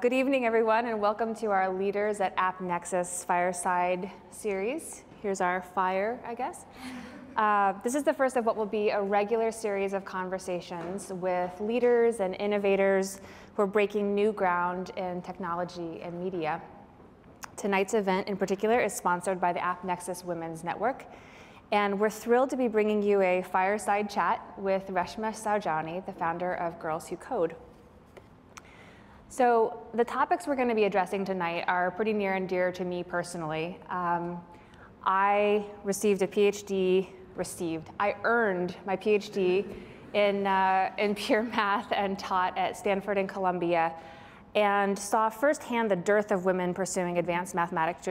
Good evening, everyone, and welcome to our Leaders at AppNexus fireside series. Here's our fire, I guess. This is the first of what will be a regular series of conversations with leaders and innovators who are breaking new ground in technology and media. Tonight's event in particular is sponsored by the AppNexus Women's Network, and we're thrilled to be bringing you a fireside chat with Reshma Saujani, the founder of Girls Who Code. So the topics we're going to be addressing tonight are pretty near and dear to me personally. I earned my PhD in pure math and taught at Stanford and Columbia, and saw firsthand the dearth of women pursuing advanced mathematics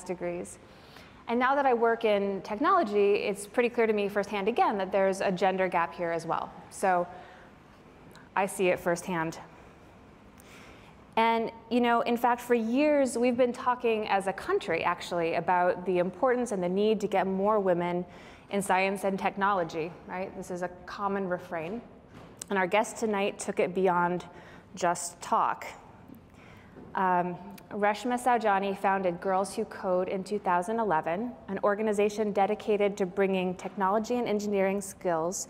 degrees. And now that I work in technology, it's pretty clear to me firsthand again that there's a gender gap here as well. So I see it firsthand. And in fact, for years, we've been talking as a country, actually, about the importance and the need to get more women in science and technology, right? This is a common refrain. And our guest tonight took it beyond just talk. Reshma Saujani founded Girls Who Code in 2011, an organization dedicated to bringing technology and engineering skills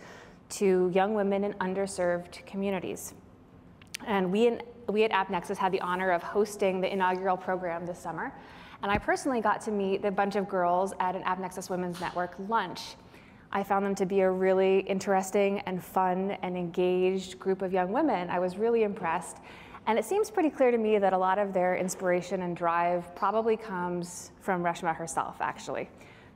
to young women in underserved communities. And we at AppNexus had the honor of hosting the inaugural program this summer. And I personally got to meet a bunch of girls at an AppNexus Women's Network lunch. I found them to be a really interesting and fun and engaged group of young women. I was really impressed. And it seems pretty clear to me that a lot of their inspiration and drive probably comes from Reshma herself, actually.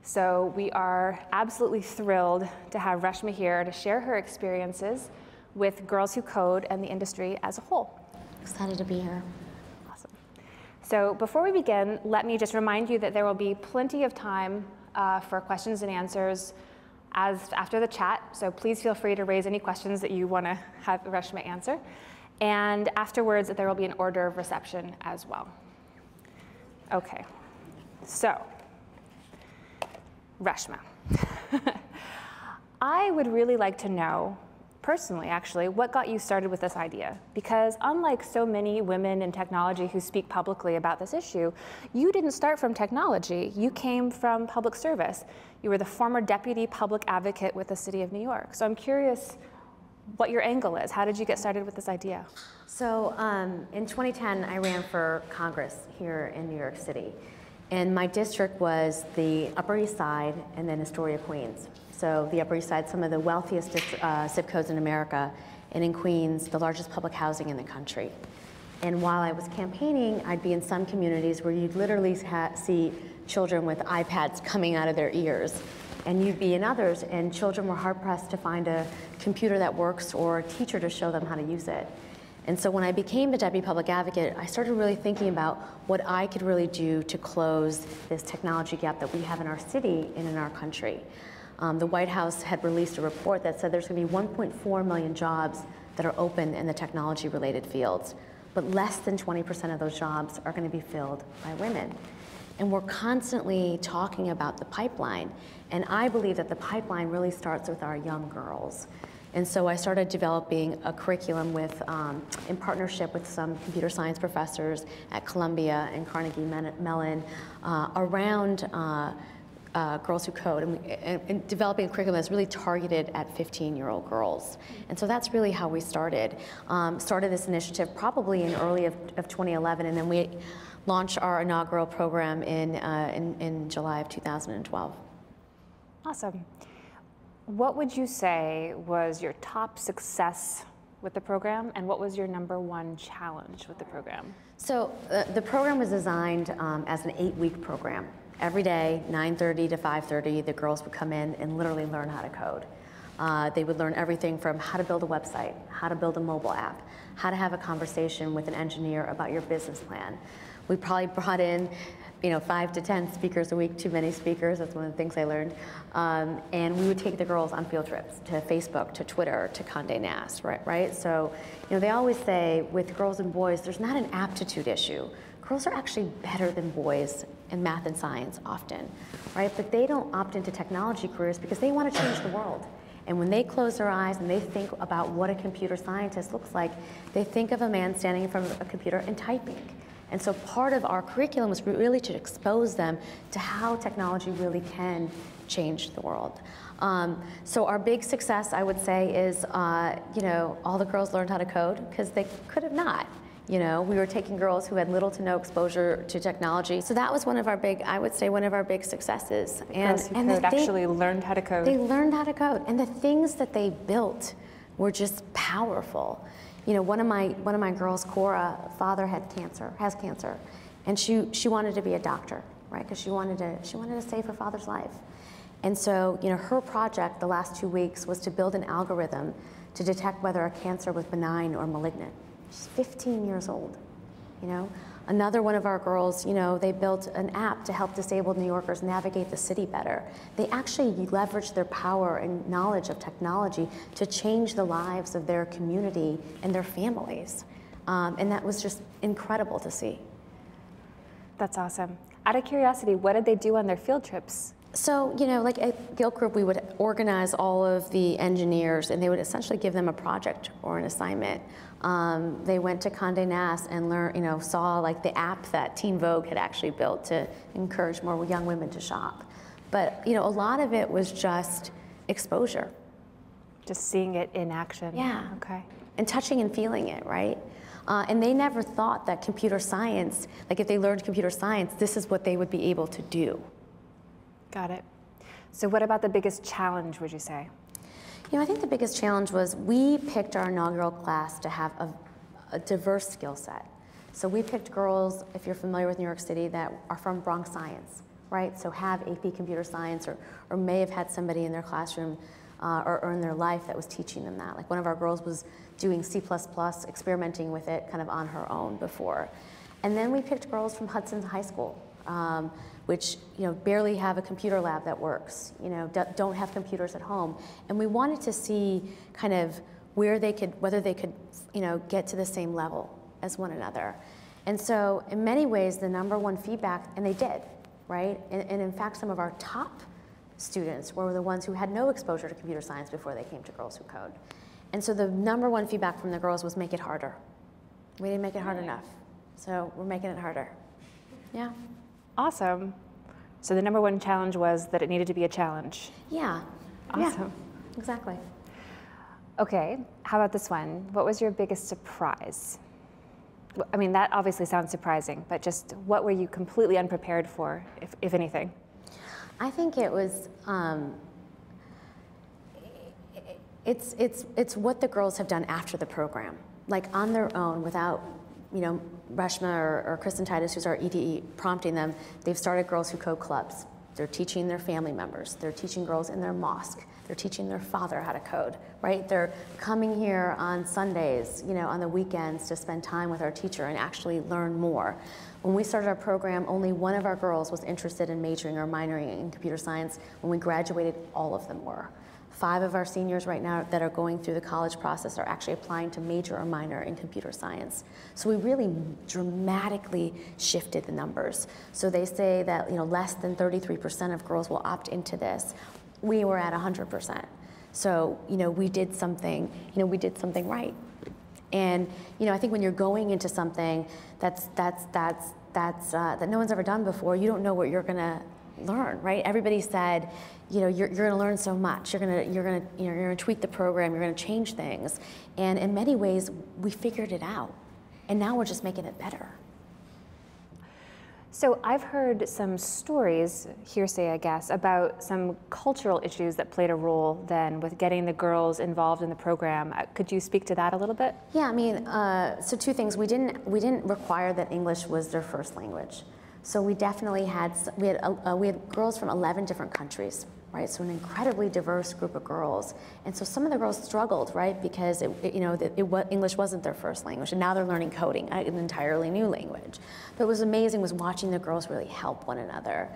So we are absolutely thrilled to have Reshma here to share her experiences with Girls Who Code and the industry as a whole. Excited to be here. Awesome. So before we begin, let me just remind you that there will be plenty of time for questions and answers after the chat. So please feel free to raise any questions that you want to have Reshma answer. And afterwards, there will be an order of reception as well. Okay. So, Reshma, I would really like to know, personally, actually, what got you started with this idea? Because unlike so many women in technology who speak publicly about this issue, you didn't start from technology. You came from public service. You were the former deputy public advocate with the city of New York. So I'm curious what your angle is. How did you get started with this idea? So in 2010, I ran for Congress here in New York City. And my district was the Upper East Side and then Astoria, Queens. So the Upper East Side, some of the wealthiest zip codes in America, and in Queens, the largest public housing in the country. And while I was campaigning, I'd be in some communities where you'd literally see children with iPads coming out of their ears. And you'd be in others, and children were hard-pressed to find a computer that works or a teacher to show them how to use it. And so when I became the Deputy Public Advocate, I started really thinking about what I could really do to close this technology gap that we have in our city and in our country. The White House had released a report that said there's going to be 1.4 million jobs that are open in the technology-related fields, but less than 20% of those jobs are going to be filled by women. And we're constantly talking about the pipeline. And I believe that the pipeline really starts with our young girls. And so I started developing a curriculum in partnership with some computer science professors at Columbia and Carnegie Mellon around Girls Who Code, and developing a curriculum that's really targeted at 15-year-old girls. And so that's really how we started. Started this initiative probably in early of 2011, and then we launched our inaugural program in July of 2012. Awesome. What would you say was your top success with the program, and what was your #1 challenge with the program? So the program was designed as an 8-week program. Every day, 9:30 to 5:30, the girls would come in and literally learn how to code. They would learn everything from how to build a website, how to build a mobile app, how to have a conversation with an engineer about your business plan. We probably brought in 5 to 10 speakers a week, too many speakers, that's one of the things I learned. And we would take the girls on field trips to Facebook, to Twitter, to Condé Nast, right? So, they always say with girls and boys, there's not an aptitude issue. Girls are actually better than boys in math and science often, right? But they don't opt into technology careers because they want to change the world. And when they close their eyes and they think about what a computer scientist looks like, they think of a man standing in front of a computer and typing. And so part of our curriculum was really to expose them to how technology really can change the world. So our big success, I would say, is all the girls learned how to code because they could have not. We were taking girls who had little to no exposure to technology. So that was one of our big, I would say, one of our big successes. Girls who actually learned how to code. They learned how to code, and the things that they built were just powerful. One of my girls, Cora, father has cancer, and she wanted to be a doctor, right? Because she wanted to save her father's life. And so, her project the last 2 weeks was to build an algorithm to detect whether a cancer was benign or malignant. She's 15 years old, Another one of our girls, they built an app to help disabled New Yorkers navigate the city better. They actually leveraged their power and knowledge of technology to change the lives of their community and their families. And that was just incredible to see. That's awesome. Out of curiosity, what did they do on their field trips? So, like at Guild Group, we would organize all of the engineers, and they would essentially give them a project or an assignment. They went to Condé Nast and learned, saw like the app that Teen Vogue had actually built to encourage more young women to shop. But, a lot of it was just exposure. Just seeing it in action. Yeah. Okay. And touching and feeling it, right? And they never thought that computer science, like if they learned computer science, this is what they would be able to do. Got it. So what about the biggest challenge, would you say? I think the biggest challenge was we picked our inaugural class to have a diverse skill set. So we picked girls, if you're familiar with New York City, that are from Bronx Science, right? So have AP Computer Science or may have had somebody in their classroom or in their life that was teaching them that. Like one of our girls was doing C++, experimenting with it kind of on her own before. And then we picked girls from Hudson High School, which barely have a computer lab that works, don't have computers at home. And we wanted to see kind of whether they could get to the same level as one another. And so in many ways, the number one feedback, and they did, right? And in fact, some of our top students were the ones who had no exposure to computer science before they came to Girls Who Code. And so the number one feedback from the girls was make it harder. We didn't make it hard enough. So we're making it harder. Yeah. Awesome. So the number one challenge was that it needed to be a challenge. Yeah. Awesome. Yeah, exactly. Okay, how about this one? What was your biggest surprise? I mean, that obviously sounds surprising, but just what were you completely unprepared for, if anything? I think it was, it's what the girls have done after the program, like on their own without, Reshma or Kristen Titus, who's our EDE, prompting them. They've started Girls Who Code clubs. They're teaching their family members. They're teaching girls in their mosque. They're teaching their father how to code, right? They're coming here on Sundays, on the weekends to spend time with our teacher and actually learn more. When we started our program, only one of our girls was interested in majoring or minoring in computer science. When we graduated, all of them were. 5 of our seniors right now that are going through the college process are actually applying to major or minor in computer science. So we really dramatically shifted the numbers. So they say that less than 33% of girls will opt into this. We were at 100%. So we did something. We did something right. And I think when you're going into something that no one's ever done before, you don't know what you're gonna learn, right? Everybody said, you're going to learn so much. You're going to tweak the program. You're going to change things, and in many ways, we figured it out, and now we're just making it better. So I've heard some stories, hearsay, I guess, about some cultural issues that played a role then with getting the girls involved in the program. Could you speak to that a little bit? Yeah, I mean, so 2 things. We didn't require that English was their first language. So we definitely had girls from 11 different countries, right? So an incredibly diverse group of girls. And so some of the girls struggled, right? Because English wasn't their first language, and now they're learning coding, an entirely new language. But what was amazing was watching the girls really help one another.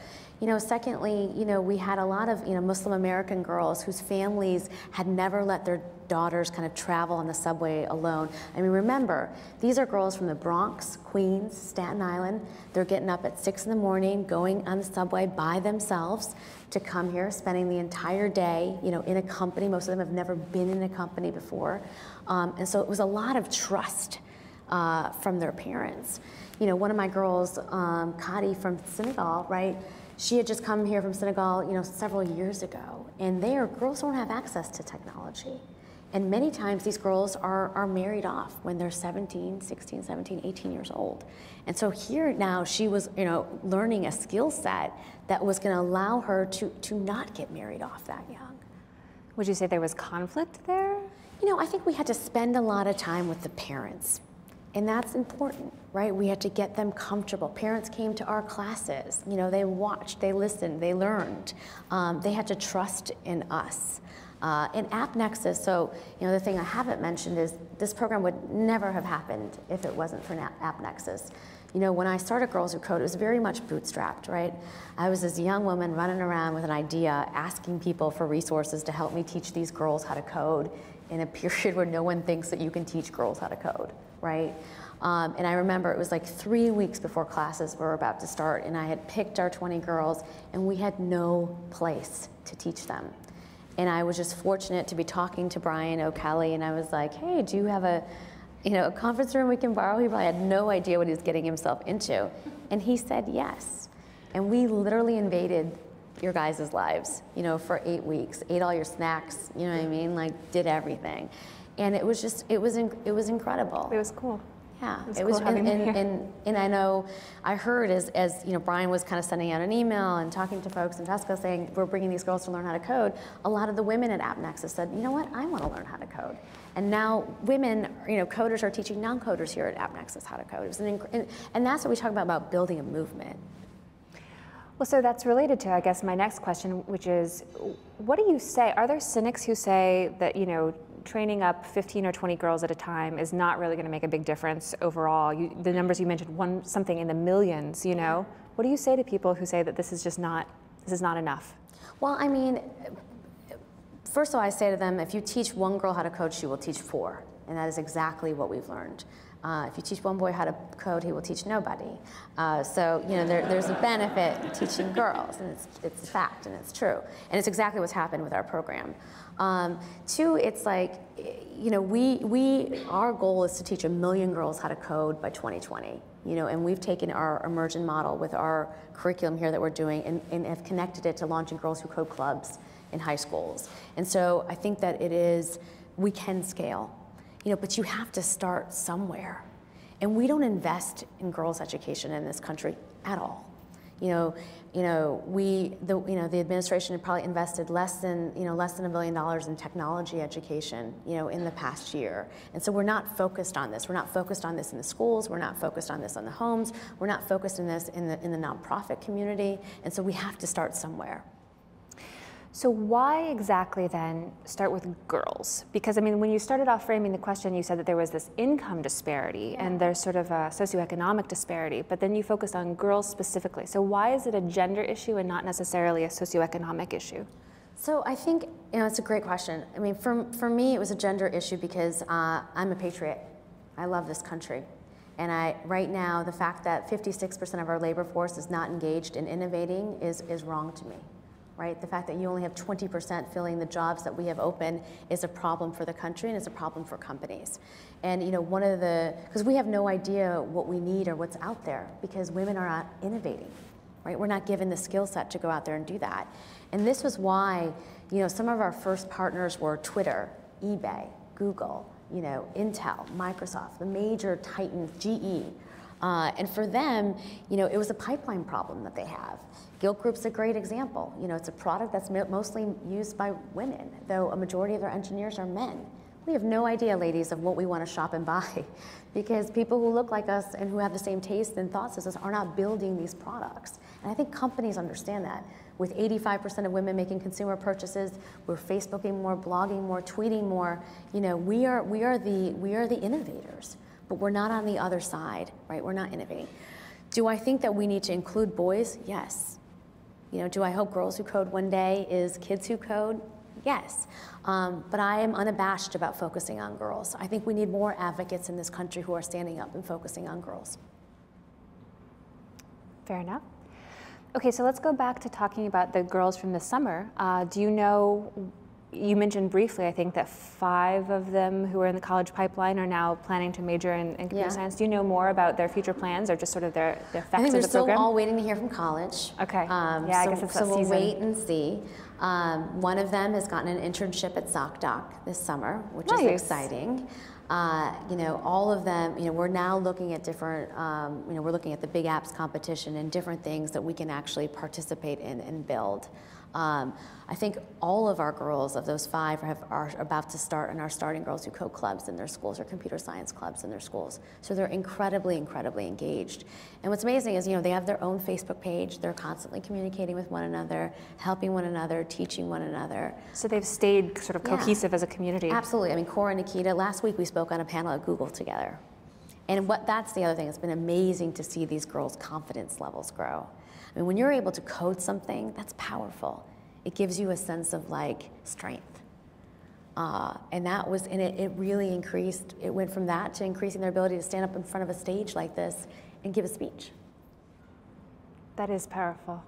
Secondly, we had a lot of Muslim American girls whose families had never let their daughters kind of travel on the subway alone. I mean, remember, these are girls from the Bronx, Queens, Staten Island. They're getting up at 6 in the morning, going on the subway by themselves to come here, spending the entire day, in a company. Most of them have never been in a company before. And so it was a lot of trust from their parents. One of my girls, Kadi from Senegal, right? She had just come here from Senegal, several years ago. And girls don't have access to technology. And many times these girls are married off when they're 17, 16, 17, 18 years old. And so here now she was, learning a skill set that was going to allow her to not get married off that young. Would you say there was conflict there? I think we had to spend a lot of time with the parents. And that's important, right? We had to get them comfortable. Parents came to our classes. They watched, they listened, they learned. They had to trust in us. In AppNexus, so the thing I haven't mentioned is this program would never have happened if it wasn't for AppNexus. When I started Girls Who Code, it was very much bootstrapped, right? I was this young woman running around with an idea, asking people for resources to help me teach these girls how to code in a period where no one thinks that you can teach girls how to code, right? And I remember it was like 3 weeks before classes were about to start, and I had picked our 20 girls, and we had no place to teach them. And I was just fortunate to be talking to Brian O'Kelly, and I was like, hey, do you have a conference room we can borrow? He probably had no idea what he was getting himself into. And he said yes. And we literally invaded your guys' lives, for 8 weeks, ate all your snacks, you know what I mean? Like, did everything. And it was just, it was incredible. It was cool. Yeah, it was cool having him here. And I know, I heard as Brian was kind of sending out an email and talking to folks in Tesco saying, we're bringing these girls to learn how to code, a lot of the women at AppNexus said, you know what, I want to learn how to code. And now women, coders are teaching non-coders here at AppNexus how to code. It was and that's what we talk about building a movement. Well, so that's related to, I guess, my next question, which is, what do you say? Are there cynics who say that, training up 15 or 20 girls at a time is not really going to make a big difference overall? The numbers you mentioned, something in the millions, What do you say to people who say that this is not enough? Well, I mean, first of all, I say to them, if you teach one girl how to code, she will teach 4. And that is exactly what we've learned. If you teach one boy how to code, he will teach nobody. So there's a benefit in teaching girls, and it's a fact, and it's true. And it's exactly what's happened with our program. 2, it's like, our goal is to teach 1 million girls how to code by 2020. And we've taken our immersion model with our curriculum here that we're doing and have connected it to launching Girls Who Code clubs in high schools. And so I think that we can scale. But you have to start somewhere. And we don't invest in girls' education in this country at all. The administration had probably invested less than $1 billion in technology education, in the past year. And so we're not focused on this. We're not focused on this in the schools. We're not focused on this on the homes. We're not focused on this in the nonprofit community. And so we have to start somewhere. So why exactly then start with girls? Because when you started off framing the question, you said that there was this income disparity and there's sort of a socioeconomic disparity, but then you focused on girls specifically. So why is it a gender issue and not necessarily a socioeconomic issue? So I think, it's a great question. For me, it was a gender issue because I'm a patriot. I love this country. And right now, the fact that 56% of our labor force is not engaged in innovating is wrong to me. Right? The fact that you only have 20% filling the jobs that we have open is a problem for the country and it's a problem for companies. And because we have no idea what we need or what's out there because women are not innovating, right? We're not given the skill set to go out there and do that. And this was why, some of our first partners were Twitter, eBay, Google, Intel, Microsoft, the major titans, GE. And for them, it was a pipeline problem that they have. Guild Group's a great example. It's a product that's mostly used by women, though a majority of their engineers are men. We have no idea, ladies, of what we want to shop and buy because people who look like us and who have the same taste and thoughts as us are not building these products. And I think companies understand that. With 85% of women making consumer purchases, we're Facebooking more, blogging more, tweeting more. We are the innovators, but we're not on the other side, right? We're not innovating. Do I think that we need to include boys? Yes. Do I hope Girls Who Code one day is kids who code? Yes. But I am unabashed about focusing on girls. I think we need more advocates in this country who are standing up and focusing on girls. Fair enough. Okay, so let's go back to talking about the girls from the summer. Do you know, you mentioned briefly, I think, that 5 of them who are in the college pipeline are now planning to major in computer science. Do you know more about their future plans or just sort of the effects of the program? I think they're still all waiting to hear from college. Okay, yeah, I guess it's that so season. we'll wait and see. One of them has gotten an internship at ZocDoc this summer, which is exciting. You know, all of them, you know, we're now looking at different, you know, we're looking at the big apps competition and different things that we can actually participate in and build. I think all of our girls, of those 5, are about to start in our Starting Girls Who Code clubs in their schools, or computer science clubs in their schools. So they're incredibly, incredibly engaged. And what's amazing is, you know, they have their own Facebook page. They're constantly communicating with one another, helping one another, teaching one another. So they've stayed sort of cohesive as a community. Absolutely. I mean, Cora and Nikita, last week we spoke on a panel at Google together. And that's the other thing. It's been amazing to see these girls' confidence levels grow. I mean, when you're able to code something, that's powerful. It gives you a sense of like strength. And that was, and it really increased, it went from that to increasing their ability to stand up in front of a stage like this and give a speech. That is powerful.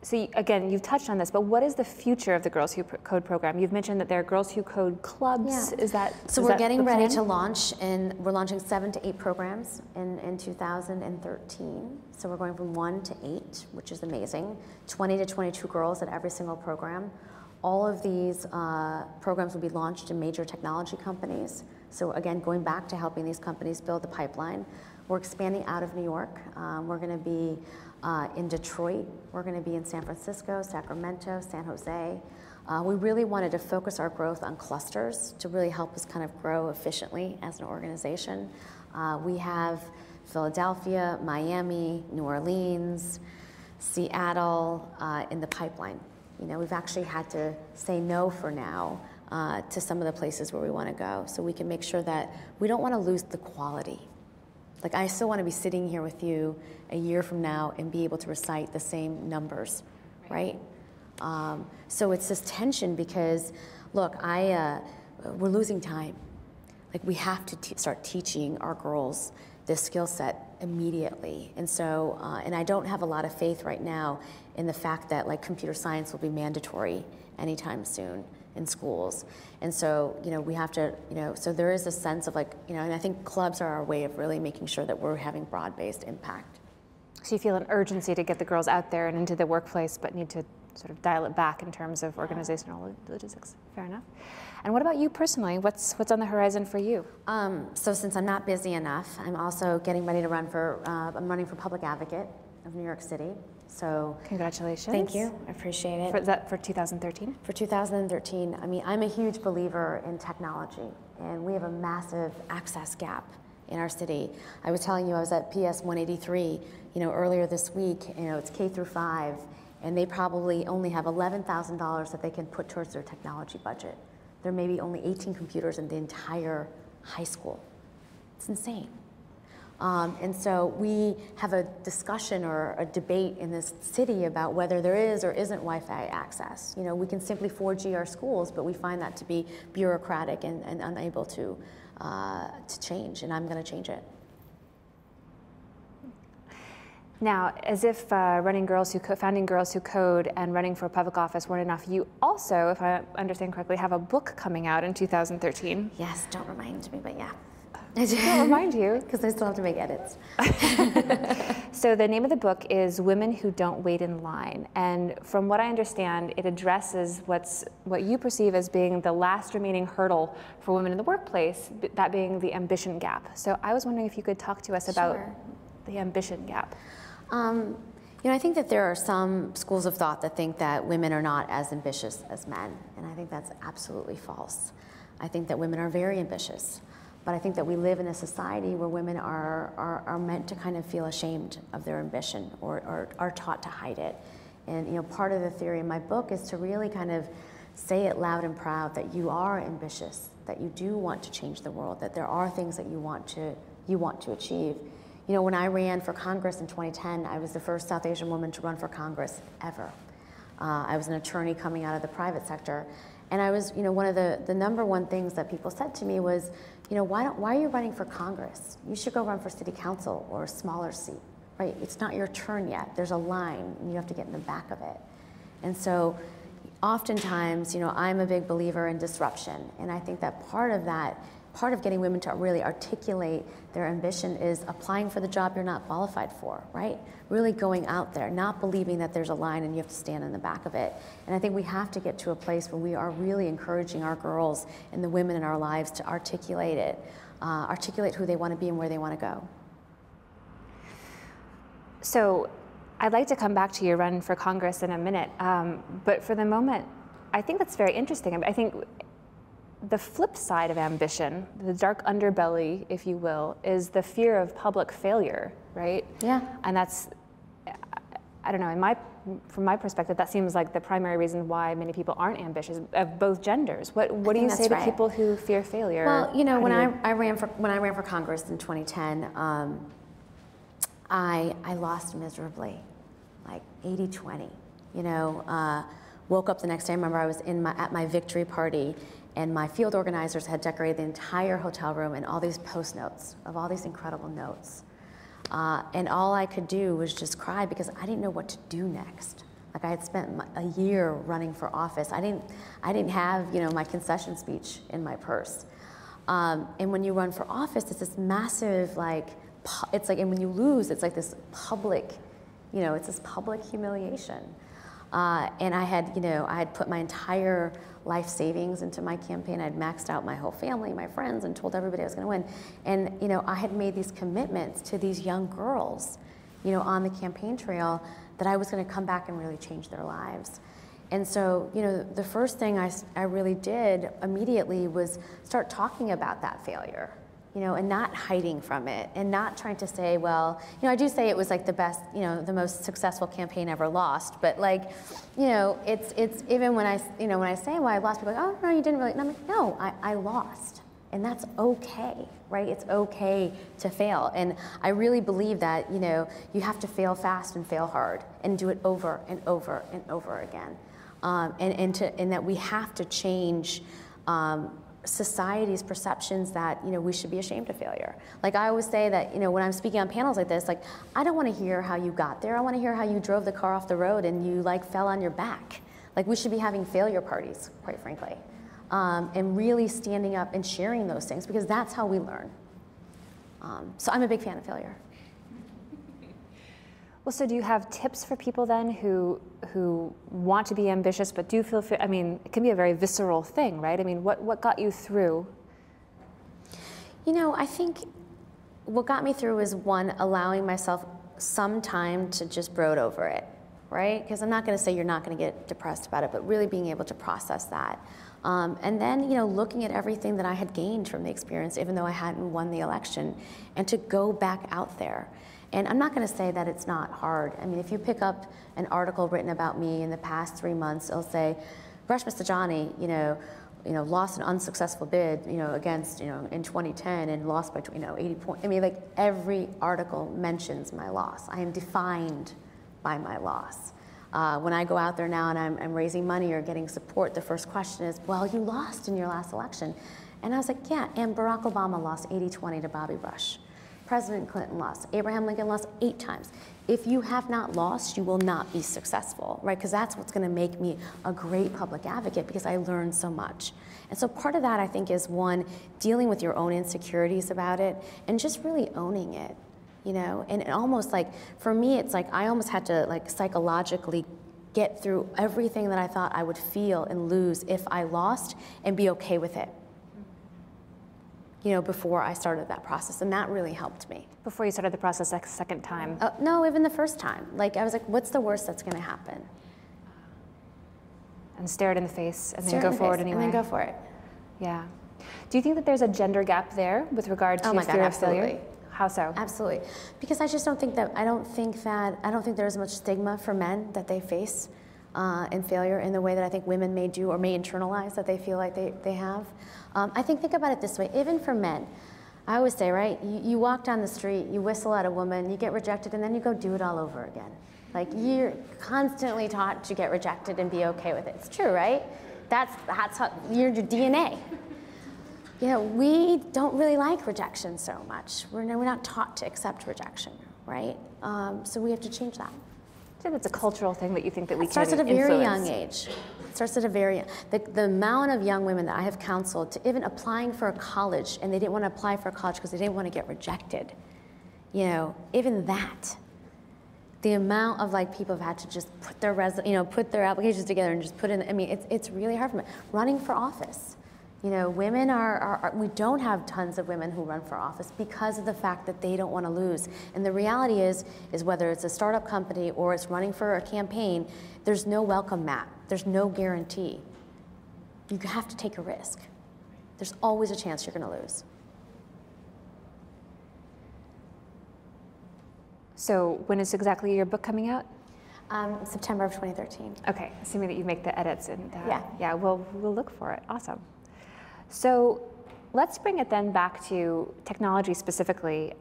So again, you've touched on this, but what is the future of the Girls Who Code program? You've mentioned that there are Girls Who Code clubs. Yeah. Is that so? We're getting ready to launch, and we're launching 7 to 8 programs in 2013. So we're going from 1 to 8, which is amazing. 20 to 22 girls at every single program. All of these programs will be launched in major technology companies. So again, going back to helping these companies build the pipeline. We're expanding out of New York. We're going to be in Detroit. We're going to be in San Francisco, Sacramento, San Jose. We really wanted to focus our growth on clusters to really help us kind of grow efficiently as an organization. We have Philadelphia, Miami, New Orleans, Seattle in the pipeline. You know, we've actually had to say no for now to some of the places where we want to go, so we can make sure that we don't want to lose the quality. Like, I still want to be sitting here with you a year from now and be able to recite the same numbers, right? So it's this tension because, look, we're losing time. Like, we have to start teaching our girls this skill set immediately. And so, and I don't have a lot of faith right now in the fact that, like, computer science will be mandatory anytime soon in schools. And so, you know, we have to, you know, so there is a sense of, like, you know, and I think clubs are our way of really making sure that we're having broad-based impact. So you feel an urgency to get the girls out there and into the workplace, but need to sort of dial it back in terms of organizational logistics. Fair enough. And what about you personally? What's on the horizon for you? So since I'm not busy enough, I'm also getting ready to run for, I'm running for public advocate of New York City. So congratulations. Thank you, I appreciate it. For 2013? For 2013, I mean, I'm a huge believer in technology, and we have a massive access gap in our city. I was telling you, I was at PS 183, you know, earlier this week. You know, it's K through 5, and they probably only have $11,000 that they can put towards their technology budget. There may be only 18 computers in the entire high school. It's insane. And so we have a discussion or a debate in this city about whether there is or isn't Wi-Fi access. You know, we can simply 4G our schools, but we find that to be bureaucratic and unable to change, and I'm going to change it. Now, as if founding Girls Who Code and running for public office weren't enough, you also, if I understand correctly, have a book coming out in 2013. Yes, don't remind me, but yeah. I'll remind you. Because I still have to make edits. So the name of the book is Women Who Don't Wait in Line. And from what I understand, it addresses what you perceive as being the last remaining hurdle for women in the workplace, that being the ambition gap. So I was wondering if you could talk to us about the ambition gap. You know, I think that there are some schools of thought that think that women are not as ambitious as men. And I think that's absolutely false. I think that women are very ambitious. But I think that we live in a society where women are meant to kind of feel ashamed of their ambition or are taught to hide it. And, you know, part of the theory in my book is to really kind of say it loud and proud that you are ambitious, that you do want to change the world, that there are things that you want to achieve. You know, when I ran for Congress in 2010, I was the first South Asian woman to run for Congress ever. I was an attorney coming out of the private sector. And I was, you know, one of the number one things that people said to me was, why are you running for Congress? You should go run for city council or a smaller seat, right? It's not your turn yet. There's a line, and you have to get in the back of it. And so oftentimes, I'm a big believer in disruption, and I think that part of getting women to really articulate their ambition is applying for the job you're not qualified for, right? Really going out there, not believing that there's a line and you have to stand in the back of it. And I think we have to get to a place where we are really encouraging our girls and the women in our lives to articulate it, articulate who they want to be and where they want to go. So I'd like to come back to your run for Congress in a minute, but for the moment, I think that's very interesting. I think the flip side of ambition, the dark underbelly, if you will, is the fear of public failure, right? Yeah. And that's, I don't know, from my perspective, that seems like the primary reason why many people aren't ambitious, of both genders. What do you say to people who fear failure? Well, when I ran for Congress in 2010, I lost miserably, like 80-20. Woke up the next day. I remember I was at my victory party, and my field organizers had decorated the entire hotel room and all these post notes of all these incredible notes. And all I could do was just cry because I didn't know what to do next. Like, I had spent a year running for office. I didn't have my concession speech in my purse. And when you run for office, it's this massive and when you lose, it's like this public, it's this public humiliation. And I had put my entire life savings into my campaign. I'd maxed out my whole family, my friends, and told everybody I was going to win. And I had made these commitments to these young girls, on the campaign trail, that I was going to come back and really change their lives. And so, the first thing I really did immediately was start talking about that failure. And not hiding from it, and not trying to say, well, I do say it was like the best, the most successful campaign ever lost, but it's even when I say, well, I lost, people are like, oh, no, you didn't really, and I'm like, no, I lost, and that's okay, right? It's okay to fail, and I really believe that, you have to fail fast and fail hard, and do it over and over and over again, and that we have to change society's perceptions that we should be ashamed of failure. Like, I always say that when I'm speaking on panels like this, I don't want to hear how you got there. I want to hear how you drove the car off the road and you fell on your back. We should be having failure parties, quite frankly, and really standing up and sharing those things, because that's how we learn. So I'm a big fan of failure. Well, so do you have tips for people then who want to be ambitious but do feel, it can be a very visceral thing, right? What got you through? I think what got me through is, one, allowing myself some time to just brood over it, right? Because I'm not going to say you're not going to get depressed about it, but really being able to process that. And then, looking at everything that I had gained from the experience, even though I hadn't won the election, and to go back out there. And I'm not going to say that it's not hard. If you pick up an article written about me in the past 3 months, it'll say, Reshma Saujani, lost an unsuccessful bid, against, in 2010 and lost by, 80 points. Every article mentions my loss. I am defined by my loss. When I go out there now and I'm raising money or getting support, the first question is, well, you lost in your last election. And I was like, yeah, and Barack Obama lost 80-20 to Bobby Bush. President Clinton lost. Abraham Lincoln lost 8 times. If you have not lost, you will not be successful, right? Because that's what's going to make me a great public advocate, because I learned so much. And so part of that, I think, is, one, dealing with your own insecurities about it and just really owning it, And almost for me, it's I almost had to psychologically get through everything that I thought I would feel and lose if I lost, and be okay with it. Before I started that process, and that really helped me. Before you started the process a second time? No, even the first time. I was like, what's the worst that's going to happen? And stare it in the face, and then go forward anyway. And then go for it. Yeah. Do you think that there's a gender gap there with regard to fear of failure? How so? Absolutely. Because I just don't think that, I don't think there's much stigma for men that they face in failure in the way that I think women may do, or may internalize that they feel like they have. I think about it this way, even for men. I always say, right, you walk down the street, you whistle at a woman, you get rejected, and then you go do it all over again. You're constantly taught to get rejected and be okay with it. It's true, right? That's how, your DNA. we don't really like rejection so much. We're not taught to accept rejection, right? So we have to change that. So that's a cultural thing that you think that we can influence. It starts at a very young age. It starts at a very the amount of young women that I have counseled to even applying for a college, and they didn't want to apply for a college because they didn't want to get rejected. Even that. The amount of people have had to just put their put their applications together and just put in. I mean, it's really hard for them. Running for office. Women we don't have tons of women who run for office because of the fact that they don't want to lose. And the reality is whether it's a startup company or it's running for a campaign, there's no welcome mat. There's no guarantee. You have to take a risk. There's always a chance you're going to lose. So when is exactly your book coming out? September of 2013. Okay, assuming that you make the edits and yeah, we'll look for it. Awesome. So let's bring it then back to technology specifically.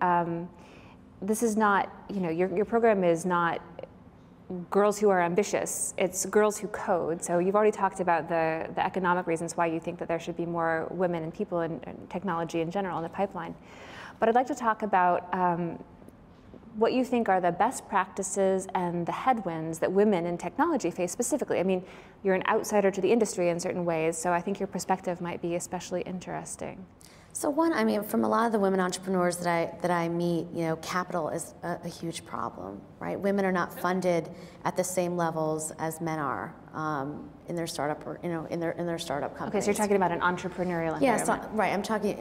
This is not, your program is not girls who are ambitious, it's girls who code. So you've already talked about the economic reasons why you think that there should be more women and people in technology in general in the pipeline. But I'd like to talk about what you think are the best practices and the headwinds that women in technology face specifically. I mean, you're an outsider to the industry in certain ways, so I think your perspective might be especially interesting. So one, from a lot of the women entrepreneurs that I meet, capital is a huge problem, right? Women are not funded at the same levels as men are in their startup or in their startup companies. Okay, so you're talking about an entrepreneurial environment. Yes, right. I'm talking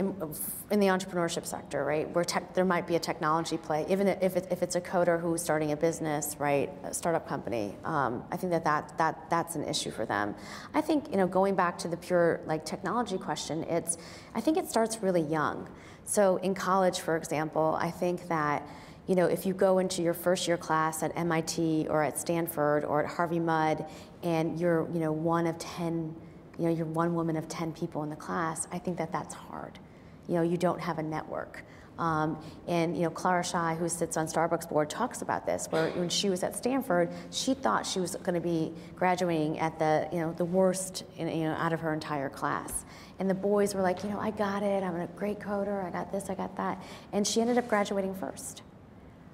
in the entrepreneurship sector, right? Where there might be a technology play, even if it's a coder who's starting a business, right? A startup company. I think that's an issue for them. I think going back to the pure technology question, I think it starts really young. So in college, for example, I think that if you go into your first year class at MIT or at Stanford or at Harvey Mudd and you're one of 10, you're one woman of 10 people in the class, I think that's hard. You don't have a network. And Clara Shai, who sits on Starbucks board, talks about this, where when she was at Stanford, she thought she was going to be graduating at the worst out of her entire class. And the boys were like, I got it, I'm a great coder, I got this, I got that. And she ended up graduating first.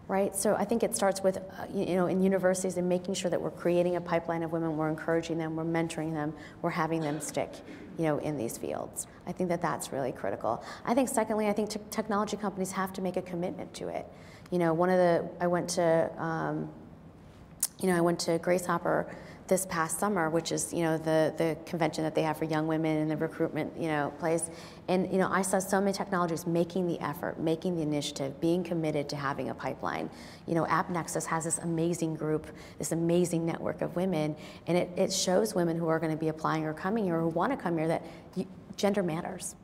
Right? So I think it starts with, in universities and making sure that we're creating a pipeline of women, we're encouraging them, we're mentoring them, we're having them stick, in these fields. I think that's really critical. I think secondly, I think technology companies have to make a commitment to it. I went to Grace Hopper this past summer, which is the convention that they have for young women in the recruitment place, and I saw so many technologies making the effort, making the initiative, being committed to having a pipeline. AppNexus has this amazing group, this amazing network of women, and it shows women who are going to be applying or coming here or who want to come here that gender matters.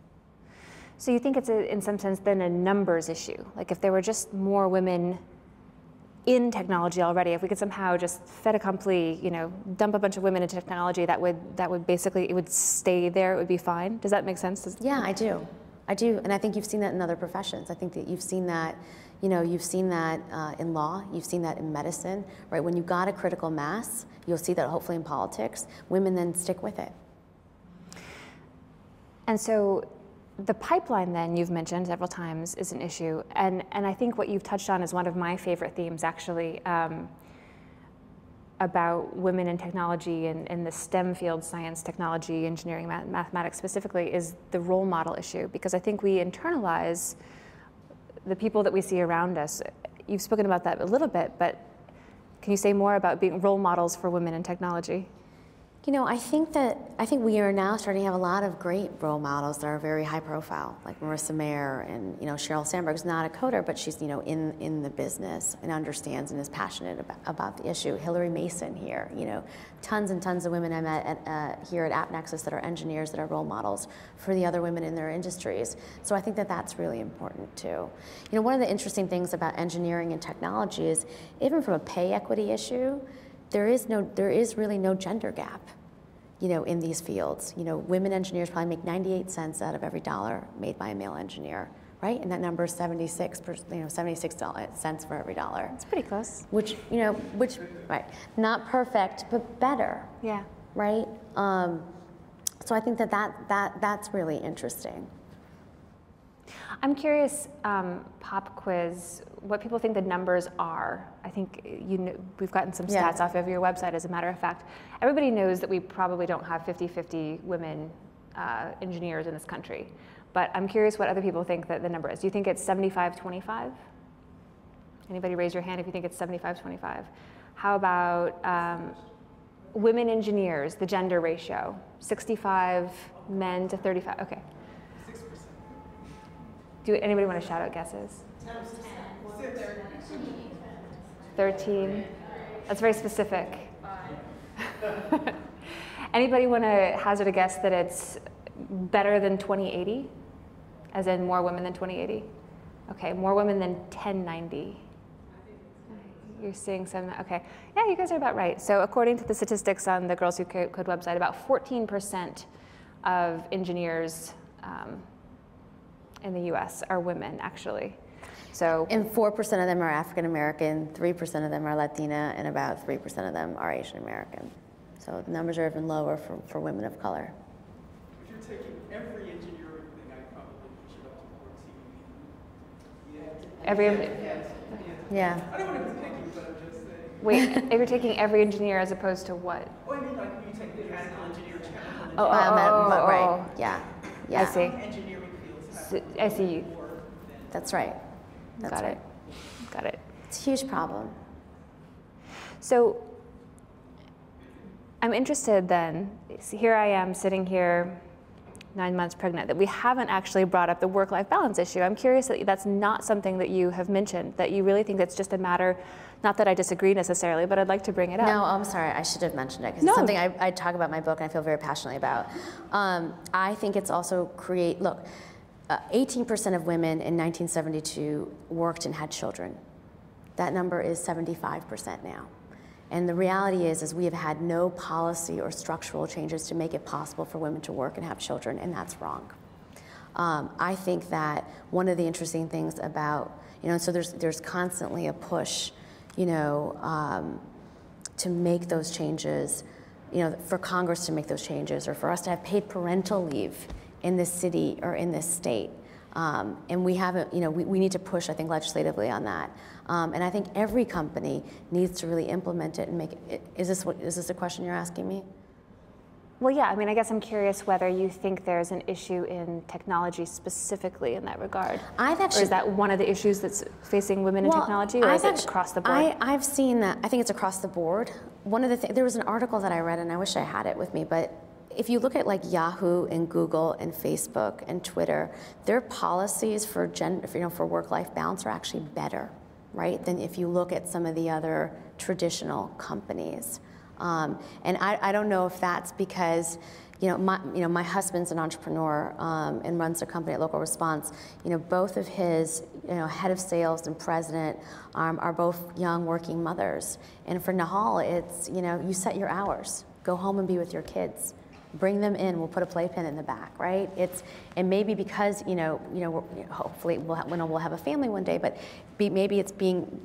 So you think it's in some sense then a numbers issue? Like if there were just more women in technology already, if we could somehow just fait accompli, dump a bunch of women into technology, that would basically, it would stay there, it would be fine. Does that make sense? Yeah, I do, and I think you've seen that in other professions. I think that you've seen that, you've seen that in law, you've seen that in medicine, right? When you've got a critical mass, you'll see that hopefully in politics, women then stick with it. And so the pipeline then, you've mentioned several times, is an issue. And I think what you've touched on is one of my favorite themes, actually, about women in technology and in the STEM field, science, technology, engineering, mathematics specifically, is the role model issue. Because I think we internalize the people that we see around us. You've spoken about that a little bit, but can you say more about being role models for women in technology? I think we are now starting to have a lot of great role models that are very high profile, like Marissa Mayer and Sheryl Sandberg's not a coder, but she's in the business and understands and is passionate about the issue. Hillary Mason here, tons and tons of women I met here at AppNexus that are engineers that are role models for the other women in their industries. So I think that's really important too. One of the interesting things about engineering and technology is even from a pay equity issue, there is really no gender gap, in these fields. Women engineers probably make 98 cents out of every dollar made by a male engineer, right? And that number is 76 cents for every dollar. It's pretty close. Which, right, not perfect, but better. Yeah. Right? So I think that's really interesting. I'm curious, pop quiz, what people think the numbers are. I think we've gotten some stats off of your website, as a matter of fact. Everybody knows that we probably don't have 50-50 women engineers in this country. But I'm curious what other people think that the number is. Do you think it's 75-25? Anybody raise your hand if you think it's 75-25? How about women engineers, the gender ratio? 65 men to 35, okay. 6%. Do anybody want to shout out guesses? 13. That's very specific. Anybody want to hazard a guess that it's better than 2080? As in more women than 2080? Okay, more women than 1090. You're seeing some, okay. Yeah, you guys are about right. So according to the statistics on the Girls Who Code website, about 14% of engineers in the US are women, actually. So, and 4% of them are African American, 3% of them are Latina, and about 3% of them are Asian American. So the numbers are even lower for women of color. If you're taking every engineering thing, I'd probably push it up to 14. Yeah. I don't want to be picky, but I'm just saying. wait, if you're taking every engineer as opposed to what? Oh, I mean, like you take mechanical engineer, chemical engineer. Right. Yeah. Yeah. I see. Engineering fields have I see. more than That's right. That's Got right. it. Got it. It's a huge problem. So I'm interested then, here I am sitting here 9 months pregnant, that we haven't actually brought up the work-life balance issue. I'm curious that that's not something that you have mentioned, that you really think that's just a matter, not that I disagree necessarily, but I'd like to bring it up. No, I'm sorry, I should have mentioned it, because it's something I talk about in my book and I feel very passionately about. I think it's also look, 18% of women in 1972 worked and had children. That number is 75% now. And the reality is we have had no policy or structural changes to make it possible for women to work and have children, and that's wrong. I think that one of the interesting things about, so there's constantly a push, to make those changes, for Congress to make those changes, or for us to have paid parental leave in this city or in this state. And we haven't, we need to push, I think, legislatively on that. And I think every company needs to really implement it and make it. Is this a question you're asking me? Well, yeah, I mean, I guess I'm curious whether you think there's an issue in technology specifically in that regard. Or is that one of the issues that's facing women in technology, or is it across the board? I've seen that. I think it's across the board. One of the there was an article that I read, and I wish I had it with me, but if you look at like Yahoo and Google and Facebook and Twitter, their policies for for work-life balance are actually better, right, than if you look at some of the other traditional companies. And I don't know if that's because my husband's an entrepreneur and runs a company at Local Response. Both of his head of sales and president are both young working mothers. And for Nahal, it's you set your hours, go home and be with your kids. Bring them in. We'll put a playpen in the back, right? And maybe because hopefully we'll have a family one day, but maybe it's being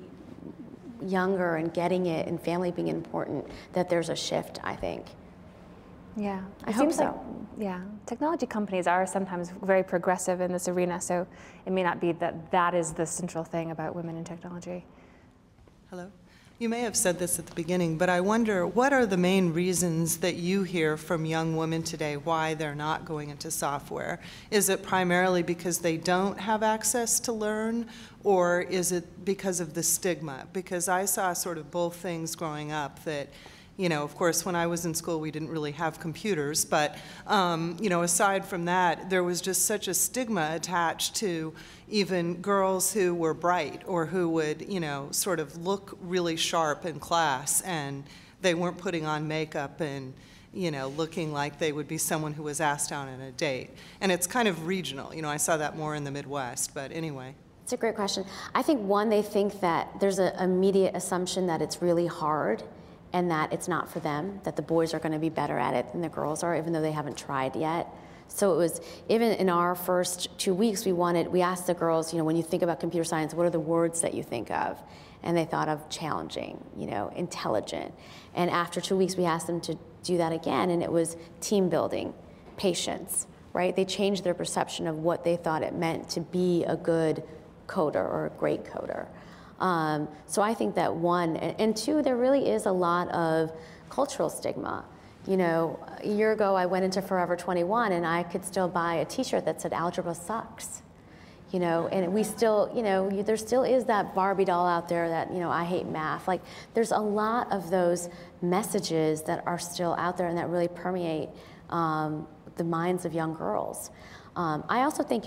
younger and getting it and family being important that there's a shift, I think. Yeah, I hope so. Technology companies are sometimes very progressive in this arena, so it may not be that is the central thing about women in technology. Hello. You may have said this at the beginning, but I wonder, what are the main reasons that you hear from young women today why they're not going into software? Is it primarily because they don't have access to learn, or is it because of the stigma? Because I saw sort of both things growing up that, of course, when I was in school, we didn't really have computers, but, aside from that, there was just such a stigma attached to even girls who were bright or who would, sort of look really sharp in class, and they weren't putting on makeup and, looking like they would be someone who was asked out on a date. And it's kind of regional. I saw that more in the Midwest, but anyway. It's a great question. I think, one, they think that there's an immediate assumption that it's really hard and that it's not for them, that the boys are going to be better at it than the girls are, even though they haven't tried yet. So it was, even in our first 2 weeks, we asked the girls, when you think about computer science, what are the words that you think of? And they thought of challenging, intelligent. And after 2 weeks, we asked them to do that again, and it was team building, patience, right? They changed their perception of what they thought it meant to be a good coder or a great coder. So I think that one, and two, there really is a lot of cultural stigma. You know, a year ago I went into Forever 21 and I could still buy a t-shirt that said algebra sucks. You know, and we still, you know, there still is that Barbie doll out there that, you know, I hate math. Like, there's a lot of those messages that are still out there and that really permeate the minds of young girls. I also think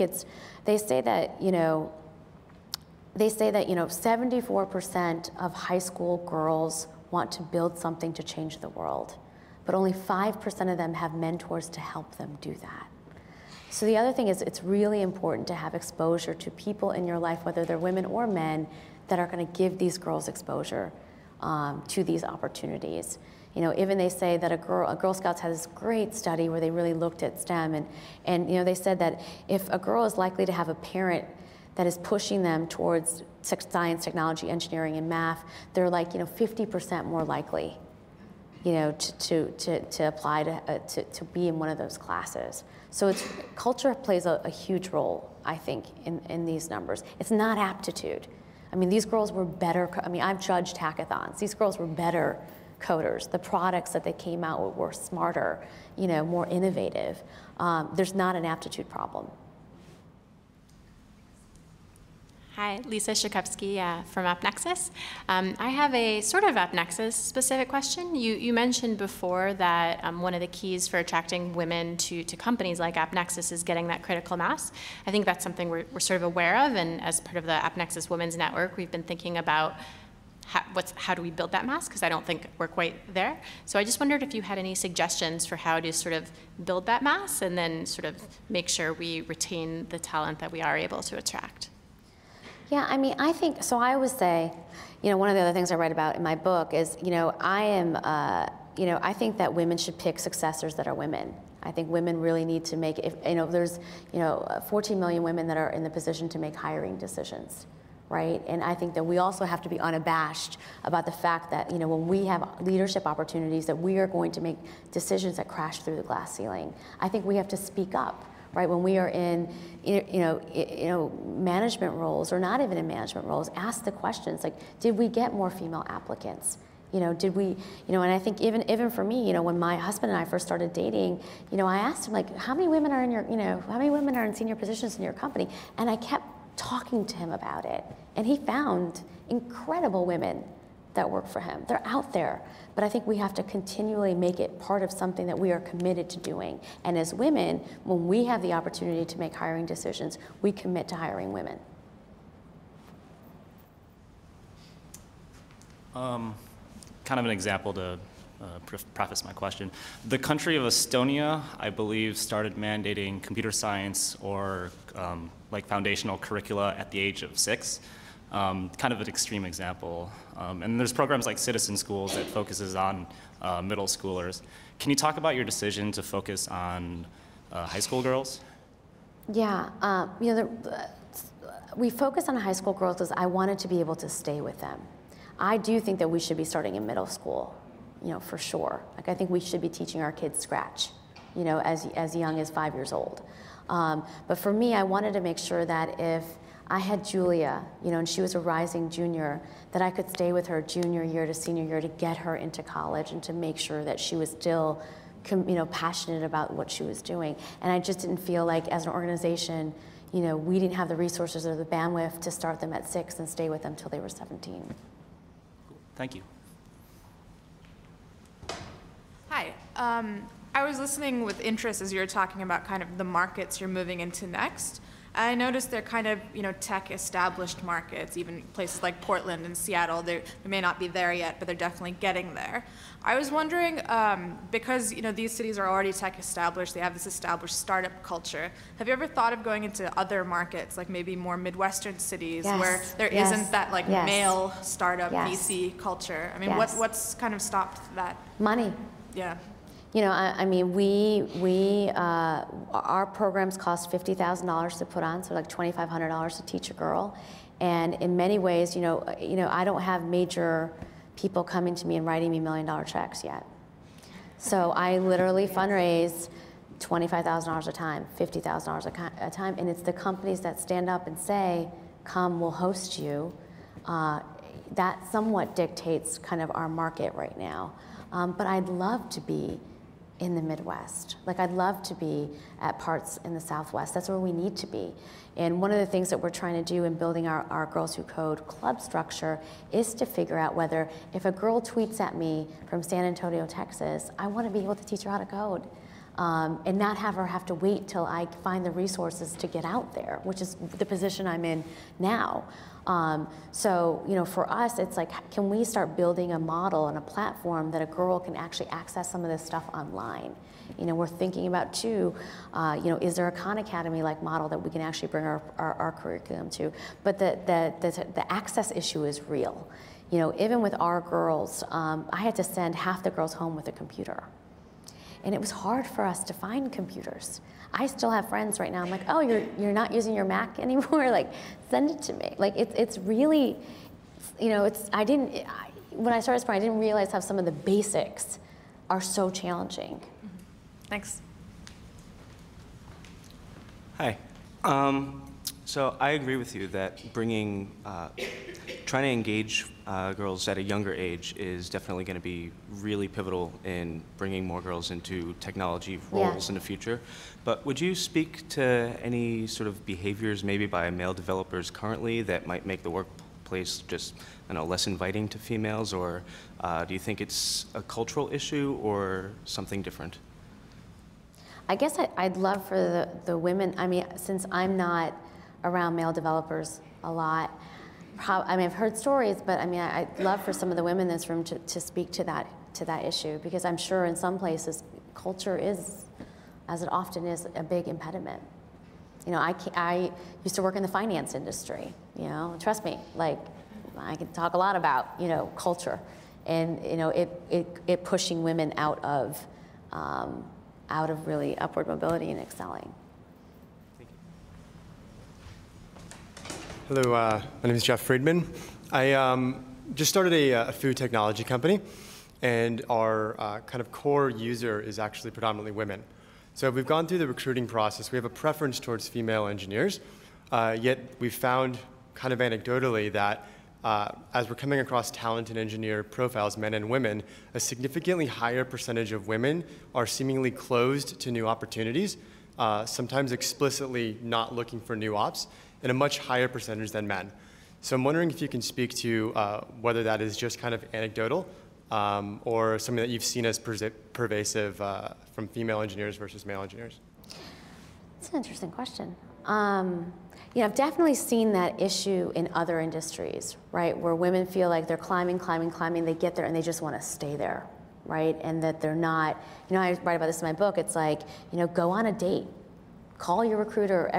they say that, you know, 74% of high school girls want to build something to change the world, but only 5% of them have mentors to help them do that. So the other thing is, it's really important to have exposure to people in your life, whether they're women or men, that are going to give these girls exposure to these opportunities. You know, even they say that a Girl Scouts had this great study where they really looked at STEM, and you know, they said that if a girl is likely to have a parent that is pushing them towards science, technology, engineering, and math, they're like, you know, 50% more likely, you know, to apply to be in one of those classes. So culture plays a huge role, I think, in these numbers. It's not aptitude. I mean, these girls were better. I mean, I've judged hackathons. These girls were better coders. The products that they came out with were smarter, you know, more innovative. There's not an aptitude problem. Hi, Lisa Shakowski from AppNexus. I have a sort of AppNexus specific question. You mentioned before that one of the keys for attracting women to companies like AppNexus is getting that critical mass. I think that's something we're sort of aware of, and as part of the AppNexus Women's Network, we've been thinking about how do we build that mass, because I don't think we're quite there. So I just wondered if you had any suggestions for how to sort of build that mass and then sort of make sure we retain the talent that we are able to attract. Yeah, I mean, I think, so I always say, you know, one of the other things I write about in my book is, you know, I think that women should pick successors that are women. I think women really need to make, there's, 14 million women that are in the position to make hiring decisions, right? And I think that we also have to be unabashed about the fact that, you know, when we have leadership opportunities, that we are going to make decisions that crash through the glass ceiling. I think we have to speak up. Right, when we are in, management roles, or not even in management roles, ask the questions like, did we get more female applicants? You know, did we, and I think even for me, when my husband and I first started dating, I asked him like, how many women are in your, how many women are in senior positions in your company? And I kept talking to him about it, and he found incredible women that work for him. They're out there. But I think we have to continually make it part of something that we are committed to doing. And as women, when we have the opportunity to make hiring decisions, we commit to hiring women. Kind of an example to preface my question. The country of Estonia, I believe, started mandating computer science or like foundational curricula at the age of 6. Kind of an extreme example. And there's programs like Citizen Schools that focuses on middle schoolers. Can you talk about your decision to focus on high school girls? Yeah, we focus on high school girls because I wanted to be able to stay with them. I do think that we should be starting in middle school, for sure. Like, I think we should be teaching our kids Scratch, as young as 5 years old. But for me, I wanted to make sure that if I had Julia, and she was a rising junior, that I could stay with her junior year to senior year to get her into college and to make sure that she was still, passionate about what she was doing. And I just didn't feel like, as an organization, we didn't have the resources or the bandwidth to start them at 6 and stay with them till they were 17. Cool. Thank you. Hi. I was listening with interest as you were talking about kind of the markets you're moving into next. I noticed they're kind of, tech established markets, even places like Portland and Seattle. They may not be there yet, but they're definitely getting there. I was wondering, because, these cities are already tech established, they have this established startup culture. Have you ever thought of going into other markets, like maybe more Midwestern cities, where there isn't that male startup VC culture? I mean, what's kind of stopped that? Money. Yeah. Our programs cost $50,000 to put on, so like $2,500 to teach a girl. And in many ways, I don't have major people coming to me and writing me $1 million checks yet. So I literally fundraise $25,000 a time, $50,000 a time, and it's the companies that stand up and say, come, we'll host you, that somewhat dictates kind of our market right now. But I'd love to be in the Midwest. Like, I'd love to be at parts in the Southwest. That's where we need to be. And one of the things that we're trying to do in building our Girls Who Code club structure is to figure out whether, if a girl tweets at me from San Antonio, Texas, I want to be able to teach her how to code. And not have her have to wait till I find the resources to get out there, which is the position I'm in now. So, you know, for us, it's like, can we start building a model and a platform that a girl can actually access some of this stuff online? You know, we're thinking about too, you know, is there a Khan Academy-like model that we can actually bring our curriculum to? But the access issue is real. You know, even with our girls, I had to send half the girls home with a computer. And it was hard for us to find computers. I still have friends right now. I'm like, oh, you're not using your Mac anymore? Like, send it to me. Like, it's really, you know, when I started Sprint, I didn't realize how some of the basics are so challenging. Thanks. Hi. So I agree with you that trying to engage girls at a younger age is definitely going to be really pivotal in bringing more girls into technology roles in the future. But would you speak to any sort of behaviors maybe by male developers currently that might make the workplace just, I don't know, less inviting to females? Or do you think it's a cultural issue or something different? I guess I'd love for the women, I mean, since I'm not around male developers a lot, I mean, I've heard stories, but I mean, I'd love for some of the women in this room to speak to that issue, because I'm sure in some places culture is, as it often is, a big impediment. You know, I used to work in the finance industry. You know, trust me, like, I can talk a lot about, you know, culture, and you know, it pushing women out of really upward mobility and excelling. Hello, my name is Jeff Friedman. I just started a food technology company, and our kind of core user is actually predominantly women. So we've gone through the recruiting process. We have a preference towards female engineers, yet we've found kind of anecdotally that as we're coming across talented engineer profiles, men and women, a significantly higher percentage of women are seemingly closed to new opportunities, sometimes explicitly not looking for new ops, and a much higher percentage than men. So I'm wondering if you can speak to whether that is just kind of anecdotal or something that you've seen as pervasive from female engineers versus male engineers. That's an interesting question. You know, I've definitely seen that issue in other industries, right? Where women feel like they're climbing, they get there and they just want to stay there, right? And that they're not, you know, I write about this in my book, it's like, you know, go on a date. Call your recruiter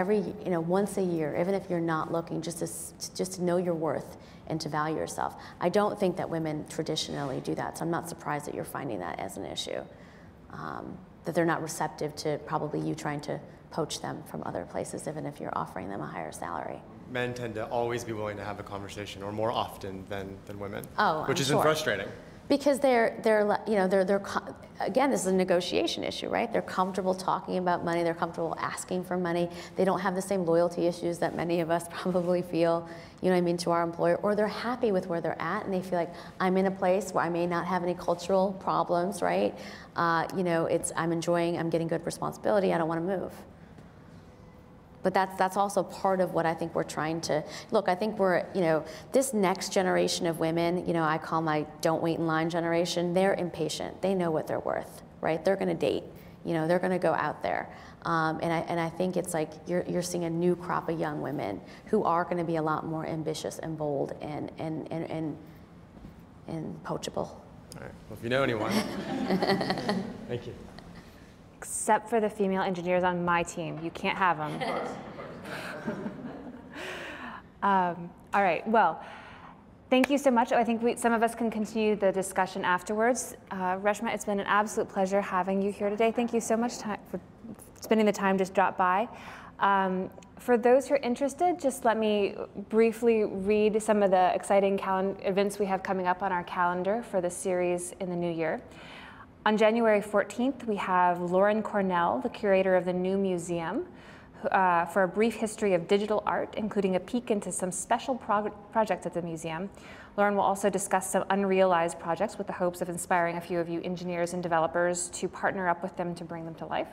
once a year, even if you're not looking, just to know your worth and to value yourself. I don't think that women traditionally do that, so I'm not surprised that you're finding that as an issue. That they're not receptive to probably you trying to poach them from other places, even if you're offering them a higher salary. Men tend to always be willing to have a conversation, or more often than women, which is sure. frustrating. Because they're again, this is a negotiation issue, right? They're comfortable talking about money. They're comfortable asking for money. They don't have the same loyalty issues that many of us probably feel, you know what I mean, to our employer. Or they're happy with where they're at, and they feel like, I'm in a place where I may not have any cultural problems, right? You know, I'm getting good responsibility. I don't want to move. But that's also part of what I think we're trying to, look, I think we're, you know, this next generation of women, you know, I call my don't wait in line generation, they're impatient. They know what they're worth, right? They're going to date, you know, they're going to go out there. And I think it's like you're seeing a new crop of young women who are going to be a lot more ambitious and bold and poachable. All right, well, if you know anyone. Thank you. Except for the female engineers on my team. You can't have them. All right, well, thank you so much. I think some of us can continue the discussion afterwards. Reshma, it's been an absolute pleasure having you here today. Thank you so much for spending the time to drop by. For those who are interested, just let me briefly read some of the exciting events we have coming up on our calendar for the series in the new year. On January 14th, we have Lauren Cornell, the curator of the new museum, for a brief history of digital art, including a peek into some special projects at the museum. Lauren will also discuss some unrealized projects with the hopes of inspiring a few of you engineers and developers to partner up with them to bring them to life.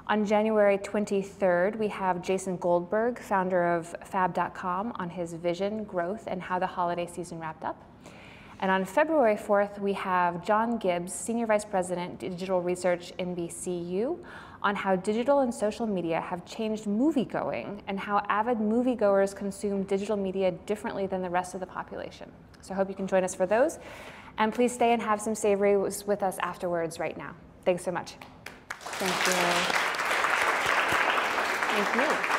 On January 23rd, we have Jason Goldberg, founder of Fab.com, on his vision, growth, and how the holiday season wrapped up. And on February 4th, we have John Gibbs, Senior Vice President, Digital Research in BCU, on how digital and social media have changed moviegoing and how avid moviegoers consume digital media differently than the rest of the population. So I hope you can join us for those. And please stay and have some savories with us afterwards right now. Thanks so much. Thank you. Thank you.